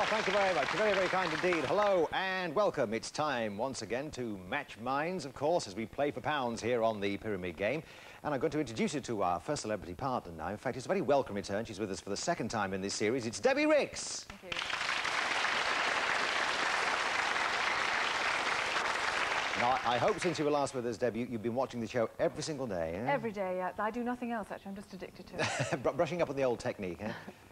Oh, thank you very much. You're very, very kind indeed. Hello and welcome. It's time once again to match minds, of course, as we play for pounds here on the Pyramid Game. And I'm going to introduce you to our first celebrity partner now. In fact, it's a very welcome return. She's with us for the second time in this series. It's Debbie Ricks. Thank you. Now, I hope since you were last with us, Debbie, you've been watching the show every single day, eh? Every day, yeah. I do nothing else, actually. I'm just addicted to it. Brushing up on the old technique, eh?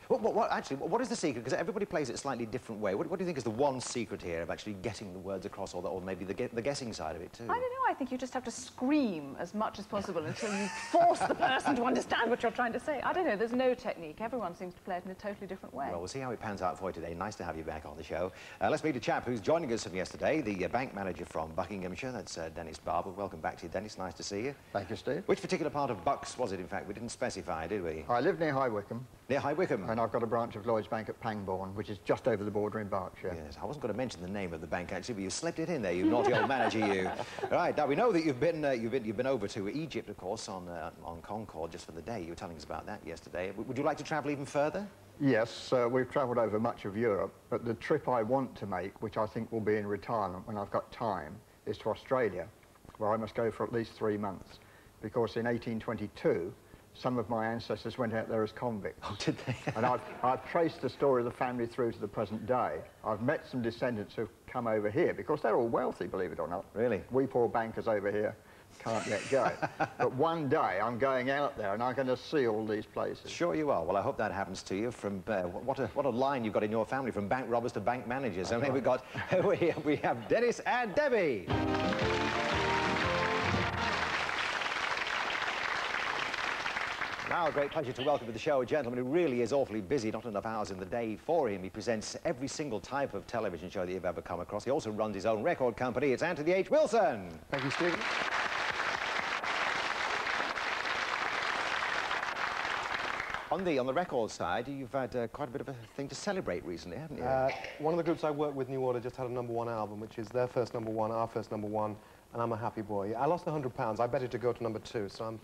What is the secret? Because everybody plays it a slightly different way. What do you think is the one secret here of actually getting the words across, or maybe the guessing side of it, too? I don't know. I think you just have to scream as much as possible until you force the person to understand what you're trying to say. I don't know. There's no technique. Everyone seems to play it in a totally different way. Well, we'll see how it pans out for you today. Nice to have you back on the show. Let's meet a chap who's joining us from yesterday, the bank manager from Buckinghamshire. That's Dennis Barber. Welcome back to you, Dennis. Nice to see you. Thank you, Steve. Which particular part of Bucks was it, in fact? We didn't specify, did we? I live near High Wycombe. Near High Wycombe? And I've got a branch of Lloyds Bank at Pangbourne, which is just over the border in Berkshire. Yes, I wasn't going to mention the name of the bank, actually, but you slipped it in there, you naughty old manager, you. Right, now we know that you've been over to Egypt, of course, on Concorde just for the day. You were telling us about that yesterday. Would you like to travel even further? Yes, we've travelled over much of Europe, but the trip I want to make, which I think will be in retirement when I've got time, is to Australia, where I must go for at least 3 months, because in 1822, some of my ancestors went out there as convicts. Oh, did they? And I've traced the story of the family through to the present day. I've met some descendants who've come over here, because they're all wealthy, believe it or not. Really? We poor bankers over here can't yet go. But one day I'm going out there and I'm going to see all these places. Sure you are. Well, I hope that happens to you. From what a line you've got in your family, from bank robbers to bank managers. I mean, we have Dennis and Debbie. Now, a great pleasure to welcome to the show a gentleman who really is awfully busy, not enough hours in the day for him. He presents every single type of television show that you've ever come across. He also runs his own record company. It's Anthony H. Wilson. Thank you, Stephen. On the record side, you've had quite a bit of a thing to celebrate recently, haven't you? One of the groups I work with, New Order, just had a #1 album, which is their first #1, our first #1, and I'm a happy boy. I lost £100. I bet it to go to #2, so I'm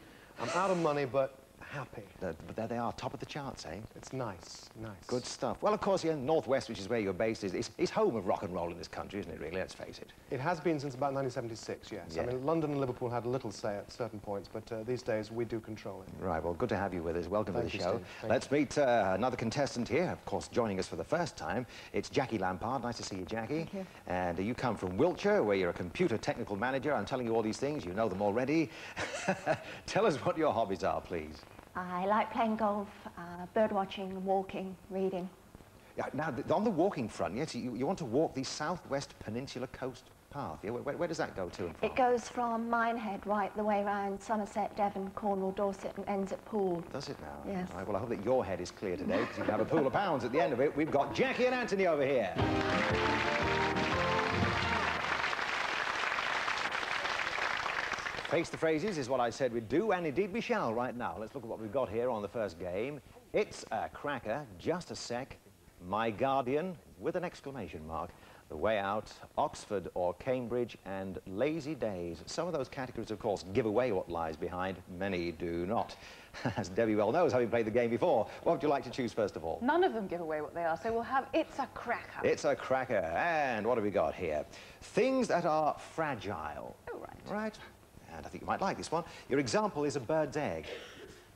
out of money, but happy. But there they are, top of the charts, eh? It's nice, nice. Good stuff. Well, of course, yeah, Northwest, which is where you're based, is home of rock and roll in this country, isn't it, really? Let's face it. It has been since about 1976, yes. Yeah. I mean, London and Liverpool had a little say at certain points, but these days we do control it. Right, well, good to have you with us. Welcome to the Thank you, show. Steve. Let's meet another contestant here, of course, joining us for the first time. It's Jackie Lampard. Nice to see you, Jackie. Thank you. And you come from Wiltshire, where you're a computer technical manager. I'm telling you all these things. You know them already. Tell us what your hobbies are, please. I like playing golf, bird watching, walking, reading. Yeah, now, on the walking front, yes, you want to walk the Southwest Peninsular Coast Path. Yeah, where does that go to and from? It goes from Minehead right the way around Somerset, Devon, Cornwall, Dorset and ends at Poole. Does it now? Yes. Right, well, I hope that your head is clear today, because you can have a pool of pounds at the end of it. We've got Jackie and Anthony over here. Face the phrases is what I said we'd do, and indeed we shall right now. Let's look at what we've got here on the first game. It's a cracker, just a sec, My Guardian, with an exclamation mark, The Way Out, Oxford or Cambridge, and Lazy Days. Some of those categories, of course, give away what lies behind. Many do not. As Debbie well knows, having played the game before, what would you like to choose first of all? None of them give away what they are, so we'll have It's a Cracker. It's a cracker. And what have we got here? Things that are fragile. Oh, right. Right. And I think you might like this one. Your example is a bird's egg.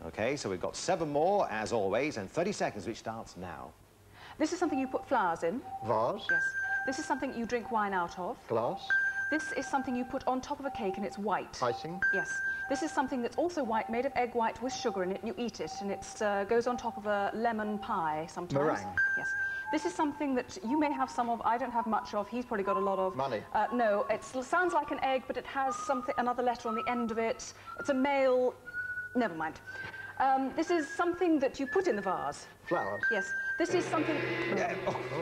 Okay, so we've got 7 more, as always, and 30 seconds, which starts now. This is something you put flowers in. Vase. Yes. This is something you drink wine out of. Glass. This is something you put on top of a cake and it's white. Icing. Yes. This is something that's also white, made of egg white with sugar in it, and you eat it, and it goes on top of a lemon pie sometimes. Meringue. Yes. This is something that you may have some of, I don't have much of, he's probably got a lot of. Money. No, it sounds like an egg, but it has another letter on the end of it. It's a male, never mind. This is something that you put in the vase. Flowers. Yes. This is something...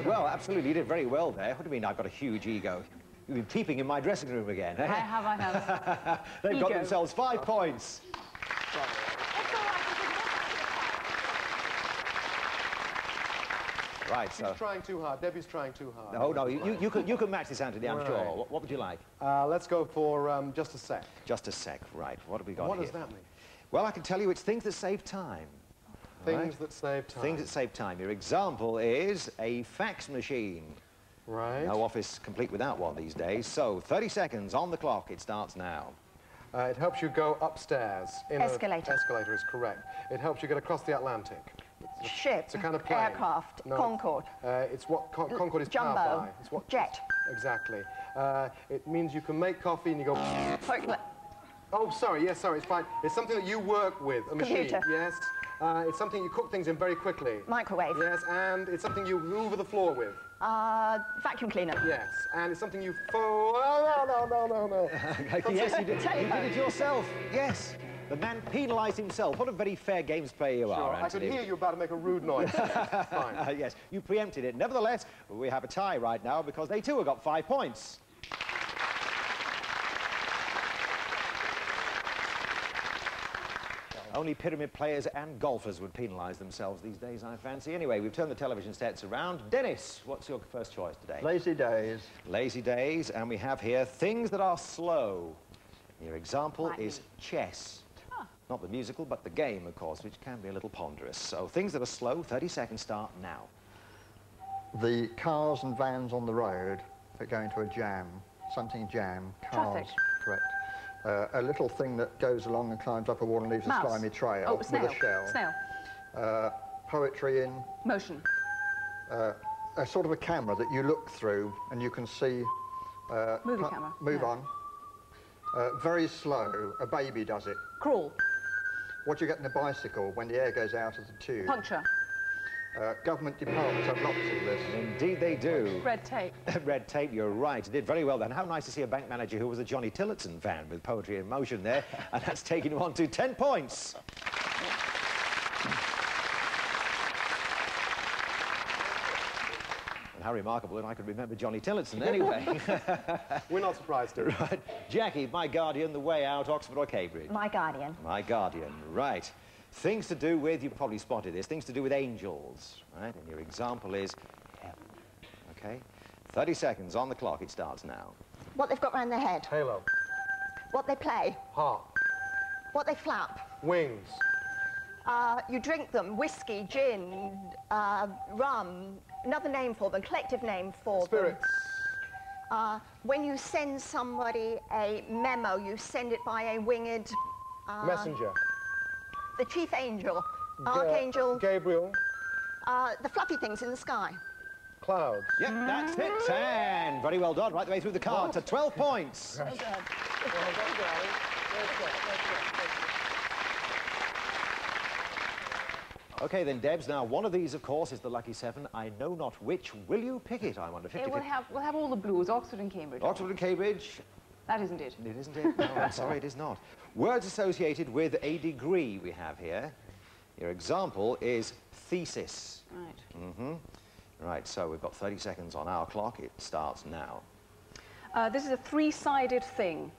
Well, absolutely, you did very well there. What do you mean I've got a huge ego? You've been peeping in my dressing room again, eh? I have. They've got Ego. themselves 5 points. Right, so... She's trying too hard. Debbie's trying too hard. Oh, no, you can match this, Anthony, I'm Right. sure. What would you like? Let's go for Just a Sec. Just a sec, right. What have we got What here? does that mean? Well, I can tell you it's things that save time. Things that save time. Things that save time. Your example is a fax machine. Right. No office complete without one these days. So 30 seconds on the clock. It starts now. It helps you go upstairs. Escalator. Escalator is correct. It helps you get across the Atlantic. Ship. It's a kind of plane. Aircraft. No, Concorde. It's what Concorde is Jumbo. powered by. It's what, Jet. Exactly. It means you can make coffee and you go... Forklift. Oh, sorry, yes, sorry, it's fine. It's something that you work with, a machine. Computer. Yes. It's something you cook things in very quickly. Microwave. Yes, and it's something you hoover the floor with. Vacuum cleaner. Yes, and it's something you... Oh, no. Yes, you did it yourself. Yes. The man penalised himself. What a very fair games player you are, I could Anthony. hear you about to make a rude noise. Fine. Yes, you preempted it. Nevertheless, we have a tie right now because they too have got 5 points. Only pyramid players and golfers would penalise themselves these days, I fancy. Anyway, we've turned the television sets around. Dennis, what's your first choice today? Lazy days. Lazy days, and we have here things that are slow. Your example is chess. Not the musical, but the game, of course, which can be a little ponderous. So things that are slow, 30 seconds start now. The cars and vans on the road that go into a jam. Something jam. Cars. Traffic. Correct. A little thing that goes along and climbs up a wall and leaves Mouse. a slimy trail Oh, snail. with a shell. Snail. Poetry in Motion. a sort of a camera that you look through and you can see... Movie camera. Move No. on. Very slow. A baby does it. Crawl. What do you get in a bicycle when the air goes out of the tube? Puncture. Government departments have lots of this. Indeed they do. Red tape. Red tape, you're right. You did very well then. How nice to see a bank manager who was a Johnny Tillotson fan with Poetry in Motion there. And that's taking him on to 10 points. And how remarkable that I could remember Johnny Tillotson anyway. We're not surprised, dear. Right. Jackie, My Guardian, The Way Out, Oxford or Cambridge? My guardian. My Guardian, right. Things to do with, you've probably spotted this, things to do with angels, right? And your example is heaven, okay? 30 seconds on the clock, it starts now. What they've got round their head. Halo. What they play. Harp. What they flap. Wings. You drink them. Whiskey, gin, rum. Another name for them. Collective name for Spirits. them. When you send somebody a memo, you send it by a winged... Messenger. The chief angel. Archangel. Gabriel. The fluffy things in the sky. Clouds. Yep, that's it, and very well done, right the way through the card to 12 points. Okay then, Debs, now one of these, of course, is the lucky 7. I know not which. Will you pick it, I wonder? 50, We'll have all the blues, Oxford and Cambridge. Oxford and Cambridge. That isn't it. It isn't it? No, I'm sorry, it is not. Words associated with a degree we have here. Your example is thesis. Right. Mm-hmm. Right, so we've got 30 seconds on our clock. It starts now. This is a three-sided thing.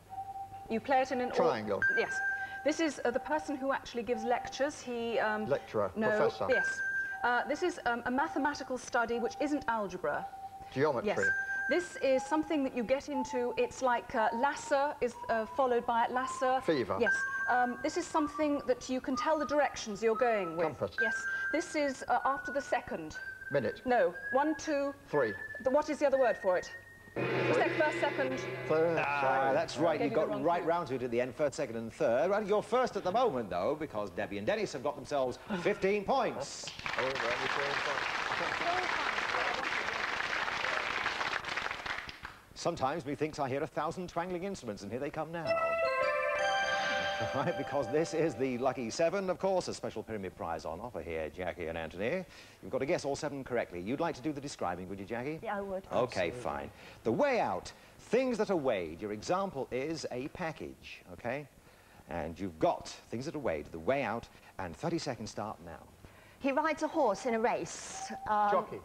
You play it in an... Triangle. Yes. This is the person who actually gives lectures. He... Lecturer, no, professor. Yes. This is a mathematical study which isn't algebra. Geometry. Yes. This is something that you get into. It's like Lasser is followed by Lasser. Fever. Yes. This is something that you can tell the directions you're going with. Compass. Yes. This is after the second. Minute. No. 1, 2... 3. What is the other word for it? First, second. Third. That's right, you Gave you the got wrong right clue. round to it at the end, first, second and third. Right, you're first at the moment, though, because Debbie and Dennis have got themselves 15 points. Sometimes methinks I hear 1,000 twangling instruments, and here they come now. Right, because this is the lucky 7, of course, a special pyramid prize on offer here, Jackie and Anthony. You've got to guess all 7 correctly. You'd like to do the describing, would you, Jackie? Yeah, I would. Okay, fine. The way out, things that are weighed. Your example is a package, okay? And you've got things that are weighed, the way out, and 30 seconds start now. He rides a horse in a race. Jockey.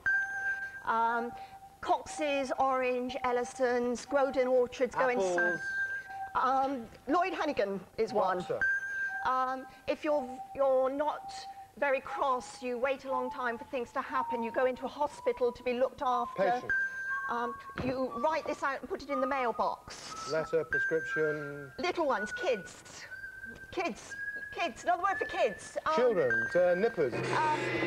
Cox's, Orange, Ellison's, Groden Orchards go inside. Lloyd Hannigan is one. Boxer. If you're not very cross, you wait a long time for things to happen. You go into a hospital to be looked after. Patient. You write this out and put it in the mailbox. Letter, prescription. Little ones, kids. Kids. Kids, another word for kids. Children, nippers.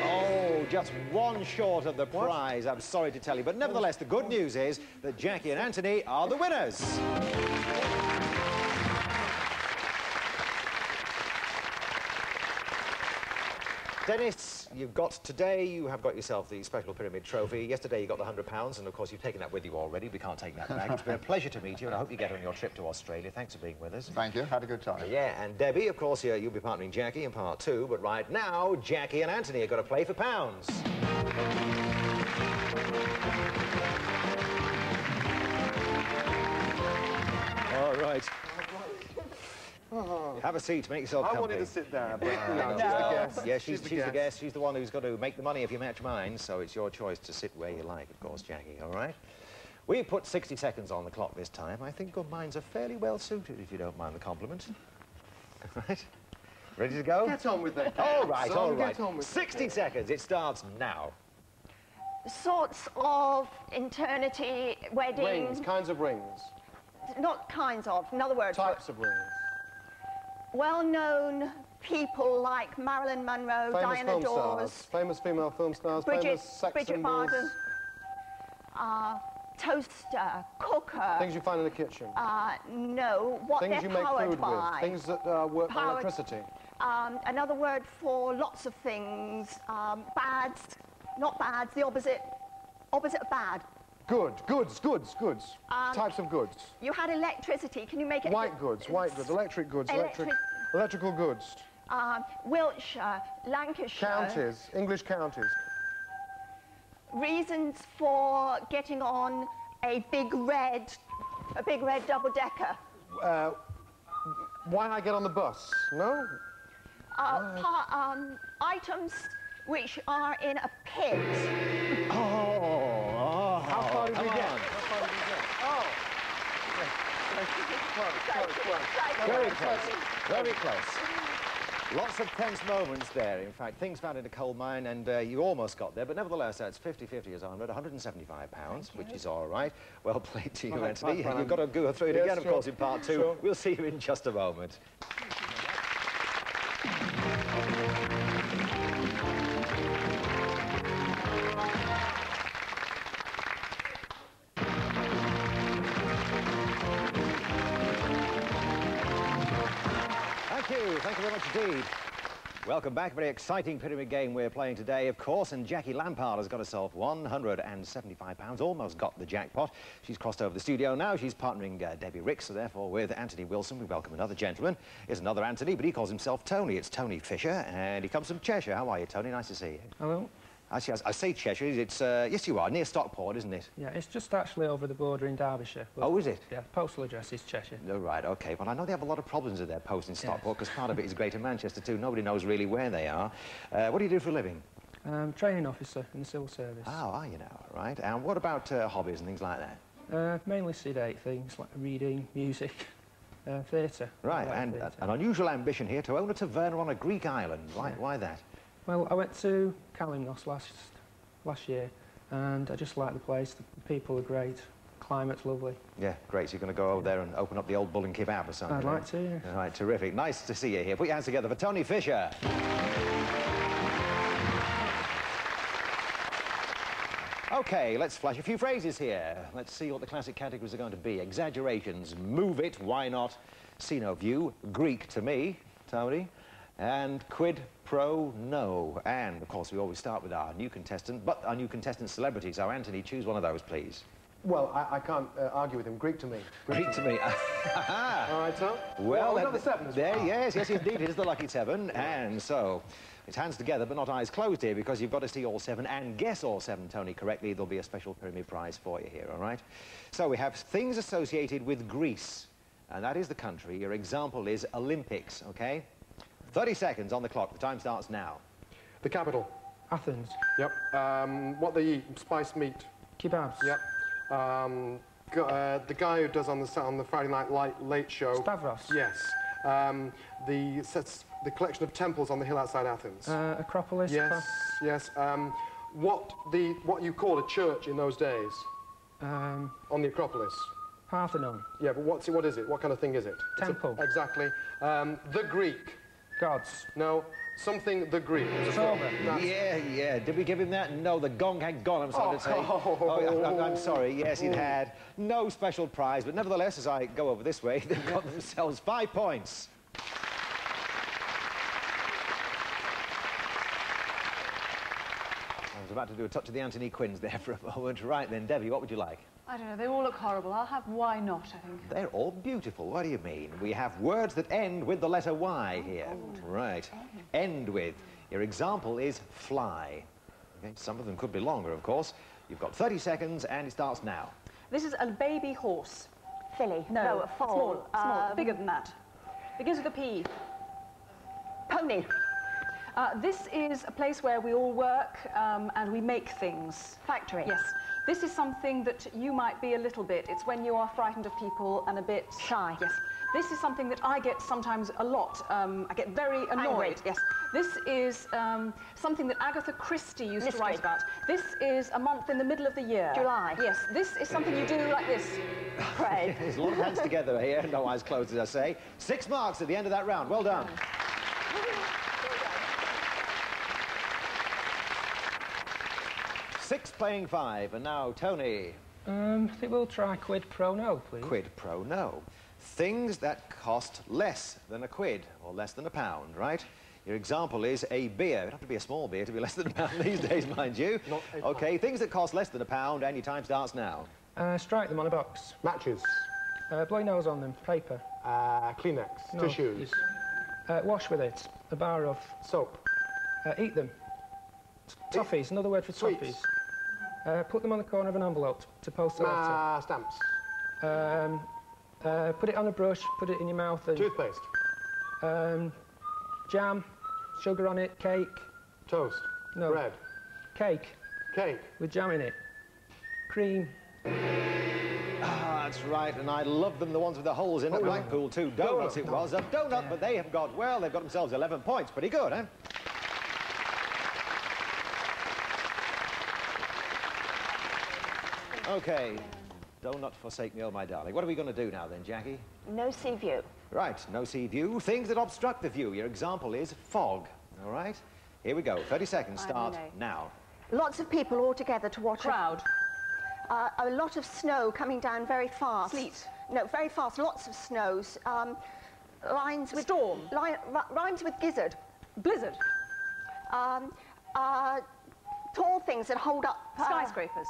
Oh, just one short of the prize, I'm sorry to tell you. But nevertheless, the good news is that Jackie and Anthony are the winners. Dennis, you have got yourself the Special Pyramid Trophy. Yesterday you got the £100, and of course you've taken that with you already. We can't take that back. It's been a pleasure to meet you, and I hope you get on your trip to Australia. Thanks for being with us. Thank you. Had a good time. Yeah, and Debbie, of course, you'll be partnering Jackie in part 2, but right now, Jackie and Anthony are going to play for pounds. All right. Have a seat, make yourself comfy. I wanted to sit down, but you know, she's the guest. Yeah, she's the guest. She's the one who's got to make the money if you match mine, so it's your choice to sit where you like, of course, Jackie, all right? We put 60 seconds on the clock this time. I think your minds are fairly well suited, if you don't mind the compliment. All right? Ready to go? Get on with it. All right, all right. Get on with 60 seconds. It starts now. Sorts of eternity weddings. Rings, kinds of rings. Not kinds of, another word. Types of rings. Well-known people like Marilyn Monroe, Famous Diana film Dawes, stars. Famous female film stars. Bridget, famous sex Bridget symbols. Barden, toaster, cooker. Things you find in the kitchen. No, what Things they're you make powered food by. with. Things that work by electricity. Another word for lots of things. Bads, not bads, the opposite of bad. Good, goods. Types of goods. You had electricity. Can you make it? White goods, electric goods, electrical goods. Wiltshire, Lancashire. Counties, English counties. Reasons for getting on a big red double-decker. Why I get on the bus? No? Items which are in a pit. How far did we get? Oh! Very close. Very close. Lots of tense moments there. In fact, things found in a coal mine, and you almost got there, but nevertheless, that's 50-50 as onward, £175, which is all right. Well played to you, Anthony. You've got to go through it again, of course, in part 2. Sure. We'll see you in just a moment. Thank you very much indeed. Welcome back. Very exciting pyramid game we're playing today, of course, and Jackie Lampard has got herself £175, almost got the jackpot. She's crossed over the studio now. She's partnering Debbie Ricks, so therefore with Anthony Wilson we welcome another gentleman. Here's another Anthony, but he calls himself Tony. It's Tony Fisher, and he comes from Cheshire. How are you, Tony? Nice to see you. Hello. Actually, I say Cheshire. It's, yes, you are, near Stockport, isn't it? Yeah, it's just actually over the border in Derbyshire. Oh, is it? Yeah, postal address is Cheshire. Oh, right, OK. Well, I know they have a lot of problems with their post in Stockport, because part of it is Greater Manchester, too. Nobody knows really where they are. What do you do for a living? Training officer in the civil service. Oh, are you now? Right. And what about hobbies and things like that? Mainly sedate things, like reading, music, theatre. Right, and an unusual ambition here to own a taverna on a Greek island. Why that? Well, I went to Kalymnos last year, and I just like the place. The people are great. Climate's lovely. Yeah, great. So you're going to go over there and open up the old Bull and Kebab or something? I'd like to, yeah. All right, terrific. Nice to see you here. Put your hands together for Tony Fisher. OK, let's flash a few phrases here. Let's see what the classic categories are going to be. Exaggerations, move it, why not? See no view, Greek to me, Tony. And quid pro no. And, of course, we always start with our new contestant, but our new contestant celebrity. So, Anthony, choose one of those, please. Well, I can't argue with him. Greek to me. Greek to me. All right, Tom? Well, another 7 there, yes, indeed, it is the lucky 7. And so, it's hands together, but not eyes closed here, because you've got to see all 7 and guess all 7, Tony, correctly. There'll be a special pyramid prize for you here, all right? So, we have things associated with Greece, and that is the country. Your example is Olympics, OK? 30 seconds on the clock. The time starts now. The capital. Athens. Yep. What they eat. Spiced meat. Kebabs. Yep. The guy who does on the Friday night late show. Stavros. Yes. The collection of temples on the hill outside Athens. Acropolis. Yes. Yes. What you call a church in those days? On the Acropolis. Parthenon. Yeah, but what is it? What kind of thing is it? Temple. Exactly. The Greek. Gods. No. Something the Greek. Yeah. Did we give him that? No, the gong had gone, I'm sorry to say. I'm sorry. Yes, it had. No special prize, but nevertheless, as I go over this way, they've got themselves 5 points. I was about to do a touch of the Anthony Quinns there for a moment. Right then, Debbie, what would you like? I don't know, they all look horrible. I'll have why not, I think. They're all beautiful. What do you mean? We have words that end with the letter Y here. Right. End with. Your example is fly. Okay, some of them could be longer, of course. You've got 30 seconds, and it starts now. This is a baby horse. Filly. No, a foal. Small, bigger than that. Begins with a P. Pony. This is a place where we all work and we make things. Factory. Yes. This is something that you might be a little bit. It's when you are frightened of people and a bit... Shy. Yes. This is something that I get sometimes a lot. I get very annoyed. Angry. Yes. This is something that Agatha Christie used to write about. This is a month in the middle of the year. July. Yes. This is something you do like this. Pray. There's a lot of hands together here, no eyes closed, as I say. 6 marks at the end of that round. Well done. 6 playing 5, and now Tony. I think we'll try quid pro no, please. Quid pro no. Things that cost less than a quid, or less than a pound, right? Your example is a beer. It'd have to be a small beer to be less than a pound these days, mind you. Okay, things that cost less than a pound, and your time starts now. Strike them on a box. Matches. Blow your nose on them. Paper. Kleenex. No, Tissues. wash with it. A bar of Soap. eat them. Toffees. Another word for Sweets. toffees. Put them on the corner of an envelope to post a letter. Stamps. Put it on a brush, put it in your mouth and... Toothpaste. Jam, sugar on it, cake. Toast. No. Bread. Cake. Cake. With jam in it. Cream. Ah, that's right, and I love them, the ones with the holes in at Blackpool too. Donuts it was, a donut, but they have got, well, they've got themselves 11 points. Pretty good, eh? Okay, donut forsake me, oh my darling. What are we going to do now then, Jackie? No sea view. Right, no sea view. Things that obstruct the view. Your example is fog, all right? Here we go. 30 seconds start now. Lots of people all together to watch Crowd. a lot of snow coming down very fast. Sleet. No, very fast. Lots of snows. Lines with... Storm. Rhymes with gizzard. Blizzard. Tall things that hold up... Skyscrapers.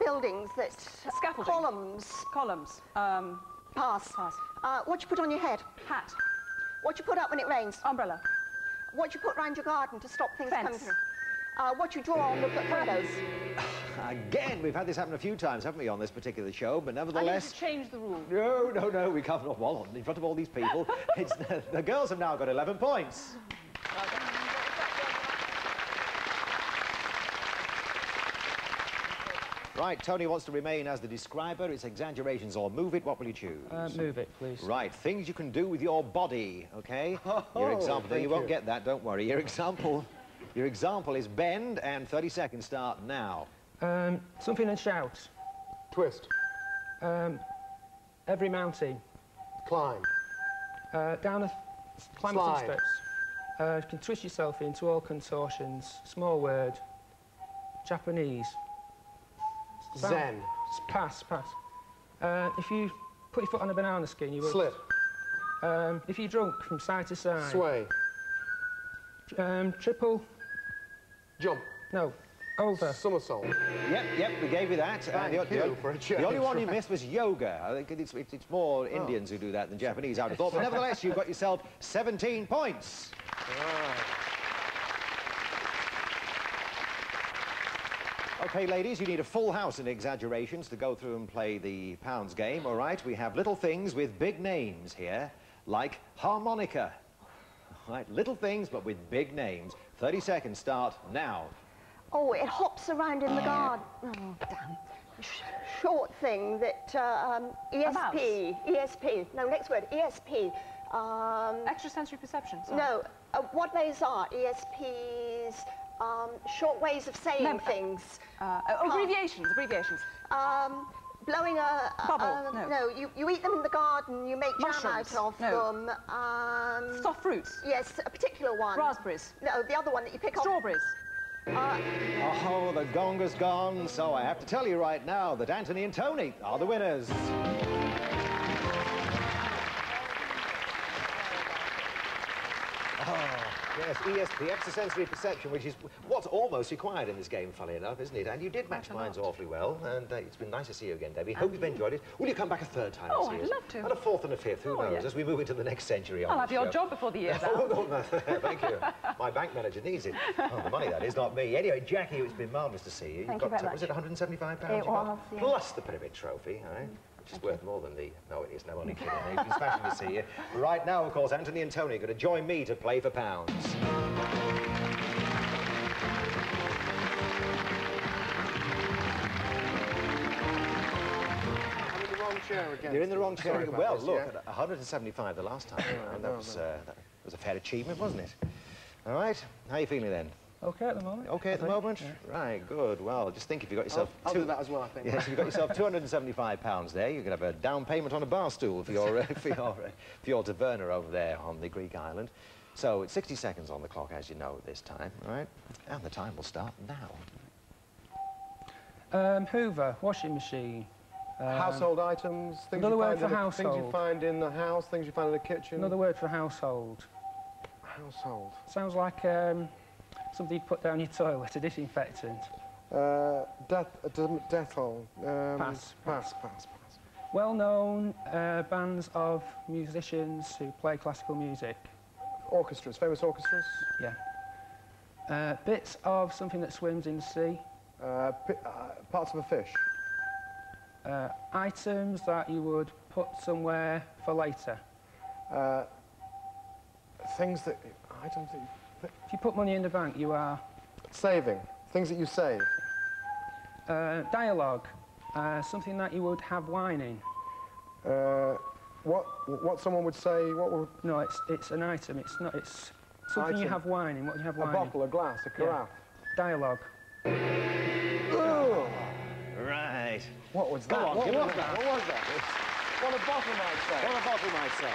Buildings that... Scaffolding. Columns. Columns. Pass. Pass. What you put on your head. Hat. What you put up when it rains. Umbrella. What you put round your garden to stop things Fence. coming through. What you draw on the windows. Again, we've had this happen a few times, haven't we, on this particular show, but I nevertheless... need to change the rule. No, we can't, well, in front of all these people. It's, the girls have now got 11 points. Right, Tony wants to remain as the describer. It's exaggerations or move it. What will you choose? Move it, please. Right, things you can do with your body, OK? Your example, though, you won't get that, don't worry. Your example is bend, and 30 seconds start now. Something and shout. Twist. Every mountain. Climb. Climb some Slide. steps. You can twist yourself into all contortions. Small word. Japanese. Zen. Pass. If you put your foot on a banana skin, you would... Slip. If you're drunk from side to side. Sway. Triple... Jump. No. Over. Somersault. Yep, we gave you that. Thank you for a change. The only one you missed was yoga. I think it's more Indians who do that than Japanese, I would have thought. But nevertheless, you've got yourself 17 points. OK, ladies, you need a full house in exaggerations to go through and play the pounds game, all right? We have little things with big names here, like harmonica. All right, little things, but with big names. 30 seconds start now. Oh, it hops around in the garden. Oh, damn. Short thing that... ESP. No, next word. ESP. Extrasensory perception. Sorry. No, what those are. ESPs... short ways of saying things. Abbreviations. Blowing a... Bubble, no. No, you eat them in the garden, you make Mushrooms, jam out of no. them. Soft fruits. Yes, a particular one. Raspberries. No, the other one that you pick off. Strawberries. Oh, the gong has gone, so I have to tell you right now that Anthony and Tony are the winners. Yes, ESP, extrasensory perception, which is what's almost required in this game, funny enough, isn't it? And you did match minds awfully well, and it's been nice to see you again, Debbie. Hope you've enjoyed it. Will you come back a third time? Oh, I'd love to. And a fourth and a fifth, who knows, yes. as we move into the next century. I'll have your job before the year's out. Oh, no, thank you. My bank manager needs it. Oh, the money, that is, not me. Anyway, Jackie, it's been marvellous to see you. Thank you very much. Was it £175? It was, yeah. Plus the Pyramid Trophy, all right? Which is worth more than the... No, it isn't. I'm only kidding. It's been smashing to see you. Right now, of course, Anthony and Tony are going to join me to play for pounds. Again. You're in the wrong chair. Well, this, look, yeah? 175 the last time. That was a fair achievement, wasn't it? All right. How are you feeling then? OK at the moment. OK at the moment? Yeah. Right, good. Well, just think if you got yourself... I'll do that as well, I think. Yes, if you've got yourself £275 there, you could have a down payment on a bar stool for your, for your taverna over there on the Greek island. So it's 60 seconds on the clock, as you know, at this time, all right? And the time will start now. Hoover, washing machine. Household items, things another you word find for in household. Things you find in the house, things you find in the kitchen. Another word for household. Household. Sounds like something you'd put down your toilet, a disinfectant. Death hole. Pass. Pass. Well-known bands of musicians who play classical music. Orchestras, famous orchestras. Yeah. Bits of something that swims in the sea. Parts of a fish. Items that you would put somewhere for later. Items that you... If you put money in the bank, you are... Saving. Things that you save. Dialogue. Something that you would have wine in. What someone would say, what would... No, it's an item. It's not... It's something item. you have wine in. What do you have wine in? A bottle, a glass, a carafe. Yeah. Dialogue. Oh. Right. What was that? What was that? What a bottle might say. What a bottle might say.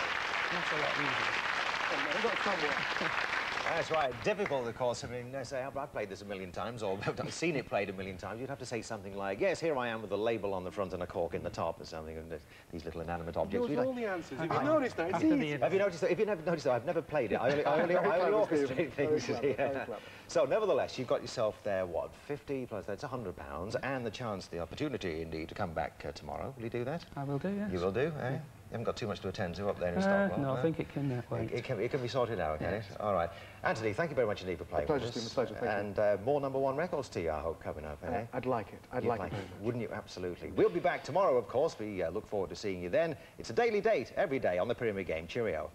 Not a lot easier. We've got somewhere. That's right. Difficult, of course. I mean, say, I've played this a million times, or I've seen it played a million times. You'd have to say something like, yes, here I am with a label on the front and a cork in the top or something, and these little inanimate objects. Those are all the answers. Have you noticed that? It's easy. Have you noticed that? If you never noticed that, I've never played it. I only orchestrate things. Yeah. So, nevertheless, you've got yourself there, what, 50 plus that's £100, and the chance, the opportunity, indeed, to come back tomorrow. Will you do that? I will do, yes. You will do, eh? You haven't got too much to attend to up there in Stockwell. No, I think it can wait. It can be sorted out, can it? All right. Anthony, thank you very much indeed for playing with us. It's a pleasure, thank you. And more #1 records to you, I hope, coming up, eh? I'd like it. I'd like it. Wouldn't you? Absolutely. We'll be back tomorrow, of course. We look forward to seeing you then. It's a daily date, every day on the Pyramid Game. Cheerio.